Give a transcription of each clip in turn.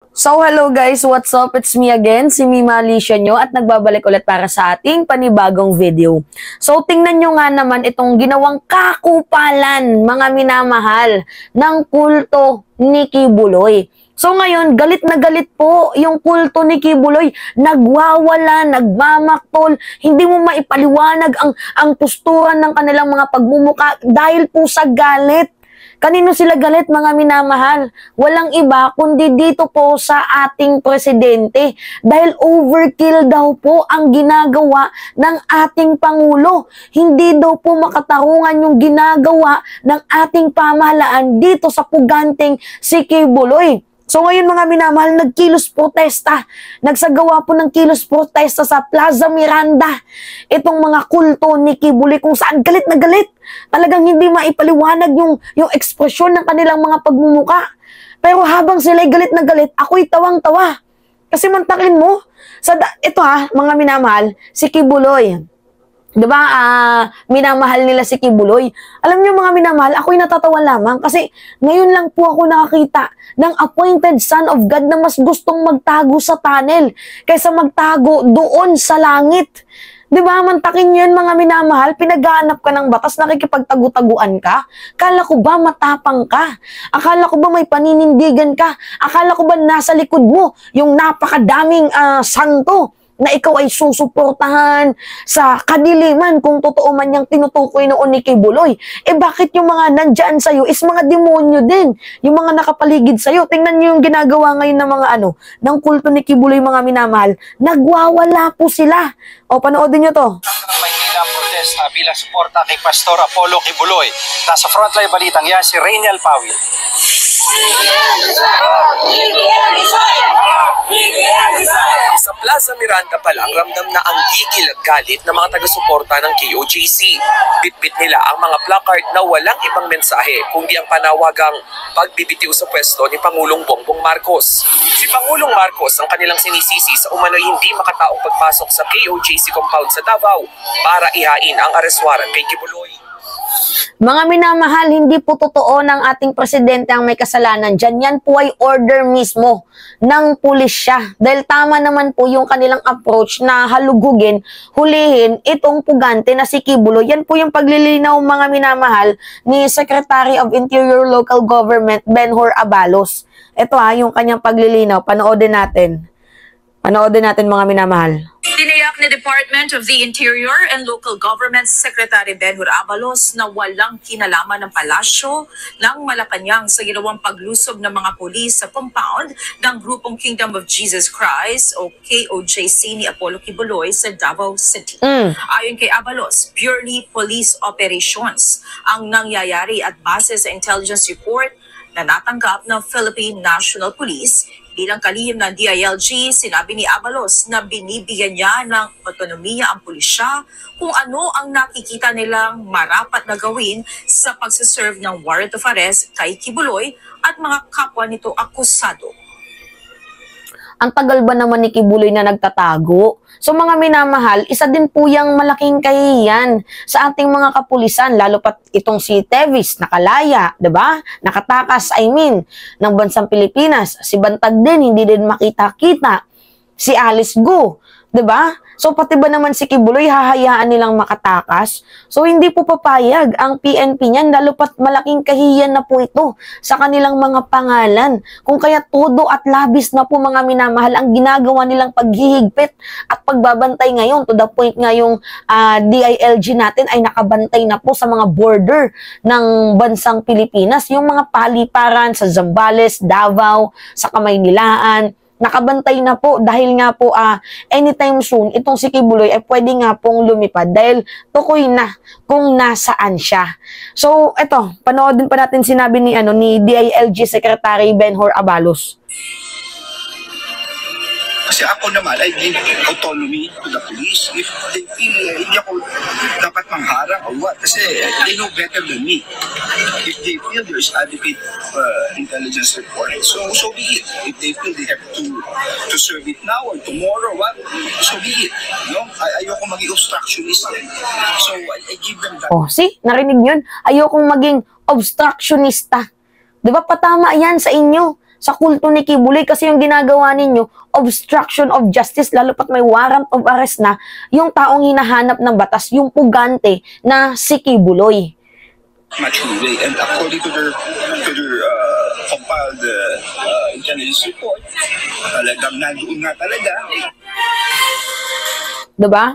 So hello guys, what's up? It's me again, si Mima Alicia nyo at nagbabalik ulit para sa ating panibagong video. So tingnan nyo nga naman itong ginawang kakupalan, mga minamahal, ng kulto ni Kibuloy. So ngayon, galit na galit po yung kulto ni Kibuloy. Nagwawala, nagmamaktol, hindi mo maipaliwanag ang posturan ng kanilang mga pagmumuka dahil po sa galit. Kanino sila galit, mga minamahal? Walang iba kundi dito po sa ating presidente. Dahil overkill daw po ang ginagawa ng ating Pangulo. Hindi daw po makatarungan yung ginagawa ng ating pamahalaan dito sa puganteng si Kibuloy. So ngayon mga minamahal, nagkilos protesta. Nagsagawa po ng kilos protesta sa Plaza Miranda. Itong mga kulto ni Kibuloy kung saan galit na galit. Talagang hindi maipaliwanag yung ekspresyon ng kanilang mga pagmumuka. Pero habang sila'y galit na galit, ako'y tawang-tawa. Kasi mantakin mo, ito mga minamahal, si Kibuloy. Diba, minamahal nila si Kibuloy. Alam niyo mga minamahal, ako'y natatawa lamang kasi ngayon lang po ako nakakita ng appointed son of God na mas gustong magtago sa tunnel kaysa magtago doon sa langit. Diba, mantakin yun mga minamahal, pinaghahanap ka ng batas, nakikipagtagu-taguan ka. Akala ko ba matapang ka? Akala ko ba may paninindigan ka? Akala ko ba nasa likod mo yung napakadaming santo na ikaw ay susuportahan sa kadiliman kung totoo man yung tinutukoy noon ni Kibuloy. Bakit yung mga nandyan sa'yo is mga demonyo din? Yung mga nakapaligid sa'yo. Tingnan nyo yung ginagawa ngayon ng mga ng kulto ni Kibuloy, mga minamahal. Nagwawala po sila. O, panoodin nyo to. Maynila protesta bilang suporta kay Pastor Apollo Kibuloy. Nasa frontline balitang yan si Rainiel Pawil. Sa Plaza Miranda pa lang, ramdam na ang gigil at galit ng mga taga-suporta ng KOJC. Bitbit nila ang mga placard na walang ibang mensahe kundi ang panawagang pagbibitiw sa pwesto ni Pangulong Bongbong Marcos. Si Pangulong Marcos ang kanilang sinisisi sa umano'y hindi makataong pagpasok sa KOJC compound sa Davao para ihain ang arrest warrant kay Kibuloy. Mga minamahal, hindi po totoo ng ating presidente ang may kasalanan dyan. Yan po ay order mismo ng pulisya. Dahil tama naman po yung kanilang approach na halugugin, hulihin itong pugante na si Kibuloy. Yan po yung paglilinaw, mga minamahal, ni Secretary of Interior Local Government Benhur Abalos. Ito yung kanyang paglilinaw. Panoodin natin. Panoodin natin, mga minamahal. Tiniyak ni Department of the Interior and Local Government Secretary Benhur Abalos na walang kinalaman ng palasyo ng Malacanang sa ginawang paglusob ng mga pulis sa compound ng grupong Kingdom of Jesus Christ o KOJC ni Apollo Kibuloy sa Davao City. Ayon kay Abalos, purely police operations ang nangyayari at base sa intelligence report na natanggap ng Philippine National Police. Bilang kalihim ng DILG, sinabi ni Abalos na binibigyan niya ng otonomiya ang pulisya kung ano ang nakikita nilang marapat na gawin sa pagsaserve ng warrant of arrest kay Kibuloy at mga kapwa nito akusado. Ang tagal ba naman ni Kibuloy na nagtatago? So mga minamahal, isa din po yung malaking kahihiyan sa ating mga kapulisan, lalo pat itong si Tevis, nakalaya, 'di ba? Nakatakas, ng bansang Pilipinas. Si Bantag din, hindi din makita-kita. Si Alice Go, 'di ba? So pati ba naman si Kibuloy hahayaan nilang makatakas? So hindi po papayag ang PNP niyan, lalo pat malaking kahihiyan na po ito sa kanilang mga pangalan. Kung kaya todo at labis na po, mga minamahal, ang ginagawa nilang paghihigpit at pagbabantay ngayon, to the point nga yung DILG natin ay nakabantay na po sa mga border ng bansang Pilipinas. Yung mga paliparan sa Zambales, Davao, sa Kamaynilaan, nakabantay na po dahil nga po anytime soon itong si Kibuloy ay pwede nga pong lumipad dahil tukoy na kung nasaan siya. So eto, panoodin pa natin sinabi ni DILG Secretary Benhur Abalos. Kasi ako naman, I give autonomy to the police. If they feel hindi ako dapat mangharang or what, kasi they know better than me. If they feel there is adequate intelligence report, so be it. If they feel they have to serve it now or tomorrow, what, so be it. No? Ayoko maging obstructionist. So I give them that. Oh, see? Narinig yun? Ayokong maging obstructionista. Di ba patama yan sa inyo? sa kulto ni Kibuloy kasi yung ginagawa ninyo, obstruction of justice, lalo pat may warrant of arrest na yung taong hinahanap ng batas, yung pugante na si Kibuloy. Much way. And according to their compiled intelligence report, talagang nandoon nga talaga. Diba?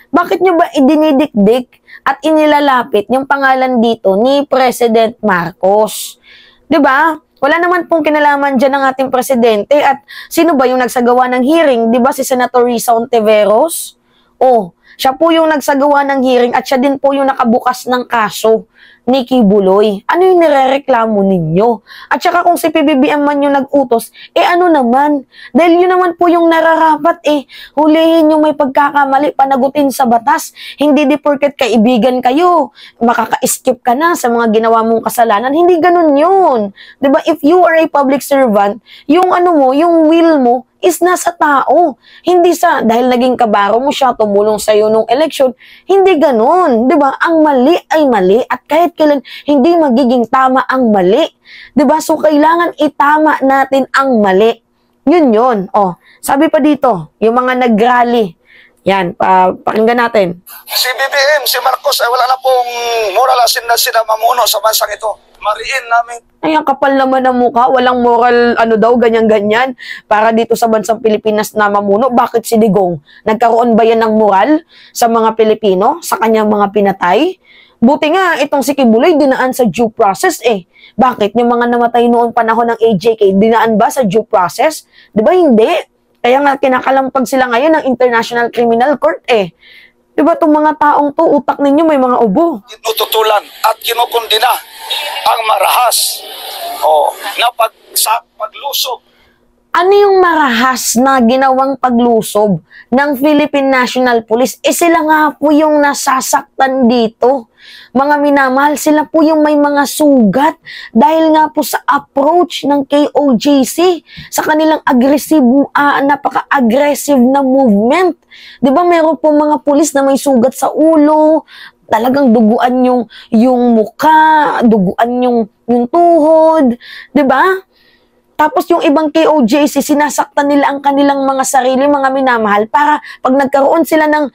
Bakit nyo ba idinidikdik at inilalapit yung pangalan dito ni President Marcos? Diba? Wala naman pong kinalaman dyan ng ating presidente at sino ba yung nagsagawa ng hearing? Diba si Senator Risa Ontiveros? Oh, siya po yung nagsagawa ng hearing at siya din po yung nakabukas ng kaso ni Kibuloy. Ano yung nirereklamo ninyo? At saka kung si PBBM man yung nag-utos, ano naman? Dahil yun naman po yung nararapat hulihin yung may pagkakamali, panagutin sa batas. Hindi di porket kaibigan kayo, makaka-skip ka na sa mga ginawa mong kasalanan. Hindi ganun yun. Diba? If you are a public servant, yung yung will mo, is nasa tao. Hindi sa, dahil naging kabaro mo siya, tumulong sa'yo nung eleksyon, hindi ganun. Diba? Ang mali ay mali at kahit kailan hindi magiging tama ang mali. Diba? So, kailangan itama natin ang mali. Yun. Oh, sabi pa dito, yung mga nag-rally. Yan, pakinggan natin. Si BBM, si Marcos, ay wala na pong moral asin na sila mamuno sa bansang ito. Mariin namin. Ay, ang kapal naman ng mukha. Walang moral, ganyan-ganyan. Para dito sa bansang Pilipinas na mamuno. Bakit si Digong? Nagkaroon ba yan ng moral sa mga Pilipino? Sa kanyang mga pinatay? Buti nga, itong si Kibuloy dinaan sa due process Bakit? Yung mga namatay noong panahon ng AJK, dinaan ba sa due process? Di ba hindi? Kaya nga kinakalampag sila ngayon ng International Criminal Court Diba itong mga taong to, utak ninyo may mga ubo. Tinututulan at kinukundina ang marahas na paglusob. Ano yung marahas na ginawang paglusob ng Philippine National Police? Sila nga po yung nasasaktan dito. Mga minamahal, sila po yung may mga sugat dahil nga po sa approach ng KOJC, sa kanilang napaka-aggressive na movement. Diba meron po mga pulis na may sugat sa ulo, talagang duguan yung mukha, duguan yung tuhod, diba? Tapos yung ibang KOJC, sinasaktan nila ang kanilang mga sarili, mga minamahal, para pag nagkaroon sila ng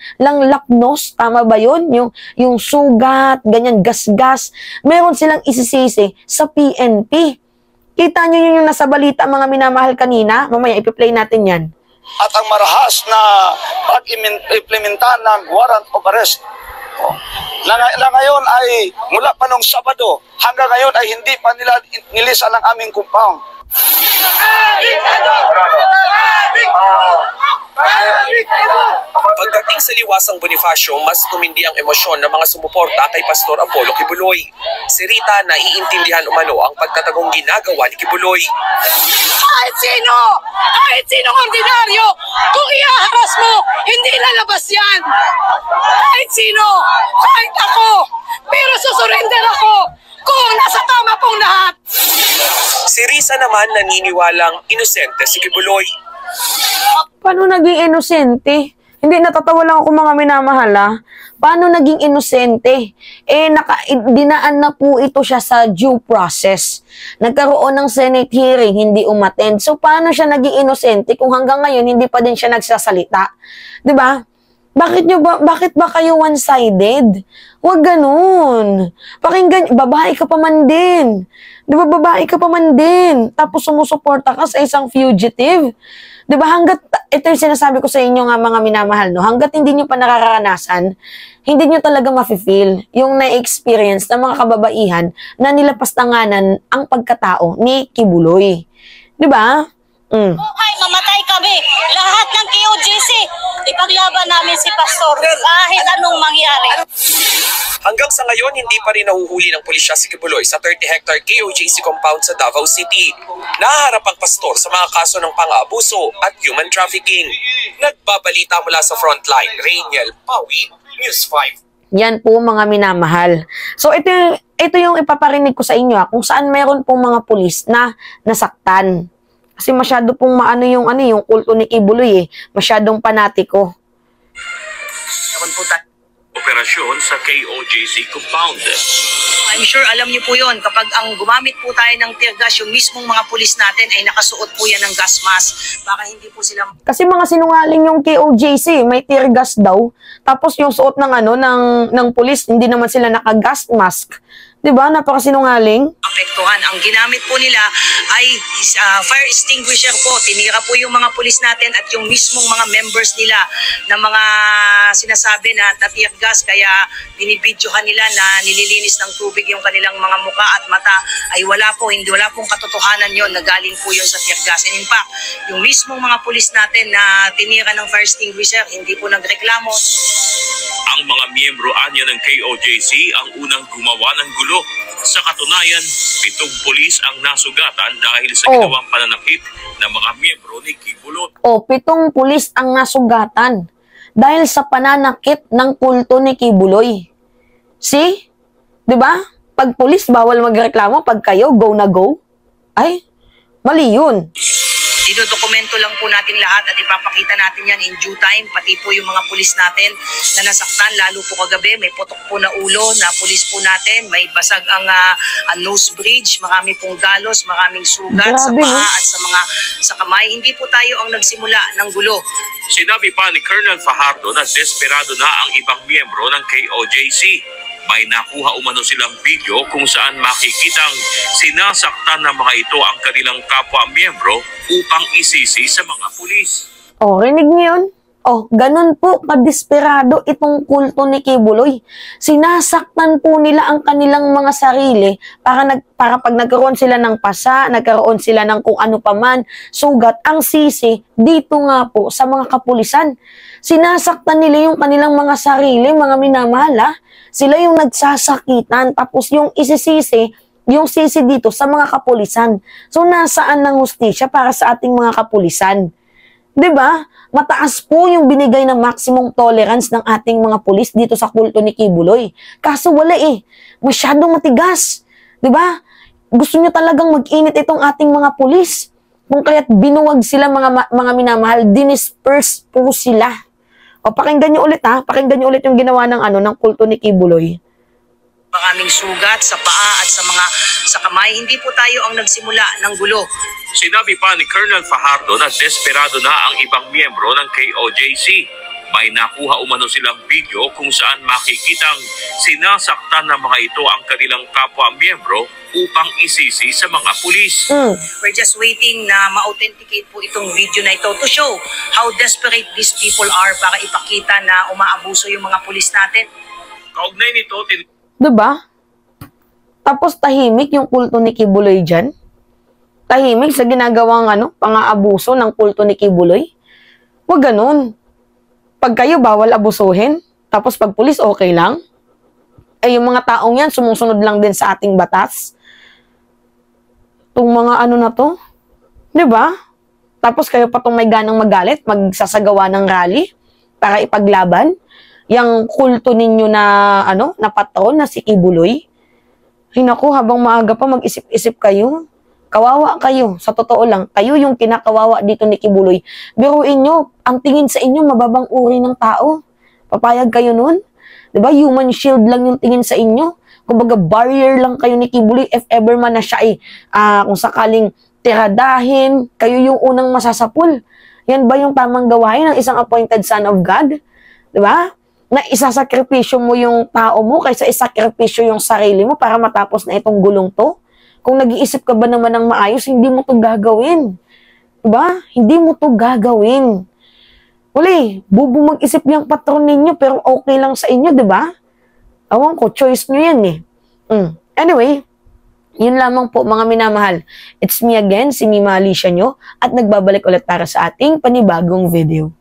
lapnos, tama ba yun? Yung sugat, ganyan, gas-gas, meron silang isisisi sa PNP. Kita nyo yung nasa balita, mga minamahal kanina? Mamaya, ipi-play natin yan. At ang marahas na pag-implementa ng warrant of arrest na ngayon ay mula pa nung Sabado hanggang ngayon ay hindi pa nila nilisan ang aming compound. Pagdating sa liwasang Bonifacio, mas tumindi ang emosyon ng mga sumuporta kay Pastor Apollo Kibuloy. Si Rita naiintindihan umano ang pagtatagong ginagawa ni Kibuloy. Kahit sinong ordinaryo, kung iaharas mo, hindi lalabas yan. Kahit sino, kahit ako, pero susurrender ako kung nasa tama pong lahat. Si Risa naman naniniwalang inosente si Kibuloy. Paano naging inosente? Hindi, natatawa lang ako, mga minamahal Paano naging inosente? Dinaan na po ito siya sa due process. Nagkaroon ng Senate hearing, hindi umattend. So, paano siya naging inosente kung hanggang ngayon hindi pa din siya nagsasalita? Diba? Bakit ba kayo one-sided? Huwag ganun. Pakinggan, babae ka pa man din. Diba, babae ka pa man din. Tapos sumusuporta ka sa isang fugitive. Diba, ito yung sinasabi ko sa inyo nga, mga minamahal, hanggat hindi nyo pa nakararanasan, hindi nyo talaga mafe-feel yung na-experience ng mga kababaihan na nilapastanganan ang pagkatao ni Kibuloy. Diba? Ay, mamatay kami. Lahat ng KOJC, ipaglaban namin si Pastor kahit anong mangyari. Hanggang sa ngayon, hindi pa rin nahuhuli ng pulisya si Kibuloy sa 30-hectare KOJC compound sa Davao City. Nahaharap ang pastor sa mga kaso ng pang-aabuso at human trafficking. Nagbabalita mula sa frontline, Rainiel Pawi, News 5. Yan po, mga minamahal. So, ito yung ipaparinig ko sa inyo kung saan meron pong mga pulis na nasaktan. Kasi masyado pong yung kulto ni Kibuloy masyadong panatiko. Operasyon sa KOJC compound. I'm sure alam niyo po yon, kapag ang gumamit po tayo ng tear gas, yung mismong mga pulis natin ay nakasuot po yan ng gas mask. Baka hindi po sila... Kasi mga sinungaling yung KOJC, may tear gas daw. Tapos yung suot ng ng pulis, hindi naman sila naka-gas mask. 'Di ba? Napakasinungaling. Apektuhan. Ang ginamit po nila ay fire extinguisher po. Tinira po yung mga pulis natin at yung mismong mga members nila na mga sinasabi na tear gas, kaya binibidyohan nila na nililinis ng tubig yung kanilang mga muka at mata, ay wala pong katotohanan yon, na galing po yun sa tear gas. And in fact, yung mismong mga pulis natin na tinira ng fire extinguisher, hindi po nagreklamo. Ang mga miyembro anya ng KOJC ang unang gumawa ng gulo. Sa katunayan, 7 pulis ang nasugatan dahil sa ginawang pananakit ng mga miyembro ni Kibuloy. 7 pulis ang nasugatan dahil sa pananakit ng kulto ni Kibuloy. See? 'Di ba? Pag pulis bawal magreklamo, pag kayo go na go. Ay, mali 'yun. Didodokumento lang po natin lahat at ipapakita natin yan in due time, pati po yung mga pulis natin na nasaktan, lalo po kagabi, may putok po na ulo na pulis po natin, may basag ang nose bridge, marami pong galos, maraming sugat sa paa at sa kamay. Hindi po tayo ang nagsimula ng gulo. Sinabi pa ni Colonel Fajardo na desperado na ang ibang miyembro ng KOJC. May nakuha umano silang video kung saan makikitang sinasaktan ng mga ito ang kanilang kapwa-miyembro upang isisi sa mga pulis. Rinig niyo yun? Ganun po kadesperado itong kulto ni Kibuloy. Sinasaktan po nila ang kanilang mga sarili para pag nagkaroon sila ng pasa, nagkaroon sila ng kung ano paman, sugat, ang sisi dito nga po sa mga kapulisan. Sinasaktan nila yung kanilang mga sarili, mga minamahal. Sila yung nagsasakitan, tapos yung isisisi, yung sisi dito sa mga kapulisan. So, nasaan ng hustisya para sa ating mga kapulisan? 'Di ba? Mataas po yung binigay na maximum tolerance ng ating mga pulis dito sa kulto ni Kibuloy. Kaso wala masyadong matigas. 'Di ba? Gusto niyo talagang mag-init itong ating mga pulis. Kung kaya't binuwag sila mga minamahal, dinisperse po sila. Pakinggan niyo ulit pakinggan niyo ulit yung ginawa ng kulto ni Kibuloy. Maraming sugat sa paa at sa kamay. Hindi po tayo ang nagsimula ng gulo. Sinabi pa ni Colonel Fajardo na desperado na ang ibang miyembro ng KOJC. May nakuha umano silang video kung saan makikitang sinasaktan ng mga ito ang kanilang kapwa-miyembro upang isisi sa mga pulis. We're just waiting na ma-authenticate po itong video na ito to show how desperate these people are para ipakita na umaabuso yung mga pulis natin. Kaugnay nito, diba? Tapos tahimik yung kulto ni Kibuloy dyan. Tahimik sa ginagawang pang-aabuso ng kulto ni Kibuloy. Huwag ganun. Pag kayo bawal abusuhin, tapos pag pulis okay lang, yung mga taong yan sumusunod lang din sa ating batas. Itong mga na to, di ba? Tapos kayo pa itong may ganang magalit, magsasagawa ng rally para ipaglaban yung kulto ninyo na na patron na si Kibuloy. Naku, habang maaga pa mag-isip-isip kayo. Kawawa kayo, sa totoo lang, kayo yung kinakawawa dito ni Kibuloy. Biruin nyo, ang tingin sa inyo, mababang uri ng tao. Papayag kayo nun? Diba? Human shield lang yung tingin sa inyo. Kumbaga, barrier lang kayo ni Kibuloy if ever man na siya kung sakaling tiradahin, kayo yung unang masasapul. Yan ba yung tamang gawain ng isang appointed son of God? Diba? Na isasakripisyo mo yung tao mo kaysa isakripisyo yung sarili mo para matapos na itong gulong to? Kung nag-iisip ka ba naman ng maayos, hindi mo to gagawin. Diba? Hindi mo to gagawin. Bubo mag-isip niyang patron ninyo, pero okay lang sa inyo, diba? Awan ko, choice nyo yan Anyway, yun lamang po mga minamahal. It's me again, si Mima Alicia nyo, at nagbabalik ulit para sa ating panibagong video.